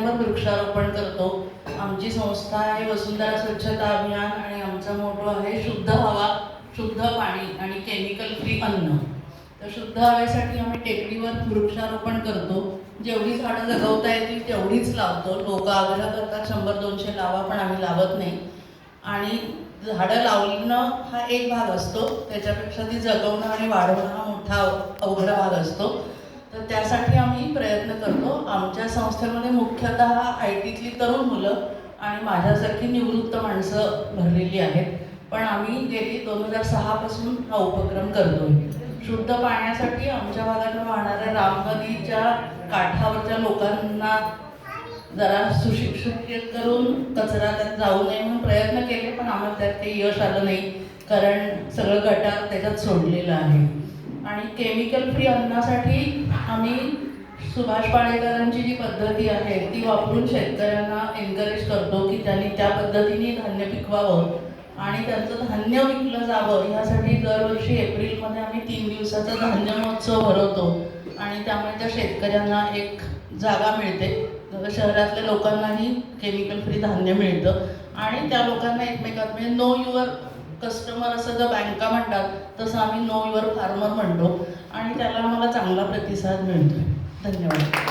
शेतकऱ्यांवर वृक्षारोपण करतो. आमची संस्था आहे वसुंधरा स्वच्छता अभियान आणि आमचा मोटो आहे शुद्ध हवा, शुद्ध पाणी आणि केमिकल फ्री अन्न. तर शुद्ध हवेसाठी आम्ही टेकडीवर वृक्षारोपण करतो. जेवढी झाडं जगवता येतील तेवढीच लावतो. लोक आग्रह करतात 100-200 लावा, पण आम्ही लावत नाही. आणि झाडं लावणं हा एक भाग असतो, त्याच्यापेक्षा ती जगवणं आणि वाढवणं हा मोठा अवघड भाग असतो. तर त्यासाठी आम्ही प्रयत्न करतो. आमच्या संस्थेमध्ये मुख्यतः IT तली तरुण मुलं आणि माझ्यासारखी निवृत्त माणसं भरलेली आहेत. पण आम्ही गेली 2006 पासून हा उपक्रम करतोय. शुद्ध पाण्यासाठी आमच्या भागातून वाहणाऱ्या राम नदीच्या काठावरच्या लोकांना जरा सुशिक्षित करून कचरा त्यात जाऊ नये म्हणून प्रयत्न केले, पण आम्हाला त्यात काही यश आलं नाही, कारण सगळं गटार त्याच्यात सोडलेलं आहे. आणि केमिकल फ्री अन्नासाठी आम्ही सुभाष पाळेकरांची जी पद्धती आहे ती वापरून शेतकऱ्यांना एनकरेज करतो की त्यांनी त्या पद्धतीने धान्य पिकवावं आणि त्यांचं धान्य विकलं जावं. ह्यासाठी दरवर्षी एप्रिलमध्ये आम्ही 3 दिवसाचा धान्य महोत्सव भरवतो आणि त्यामुळे त्या शेतकऱ्यांना एक जागा मिळते. शहरातल्या लोकांनाही केमिकल फ्री धान्य मिळतं आणि त्या लोकांना एकमेकात म्हणजे नो युअर कस्टमर असं जर बँका म्हणतात तसं आम्ही नो युअर फार्मर म्हणतो आणि त्याला आम्हाला चांगला प्रतिसाद मिळतो. धन्यवाद.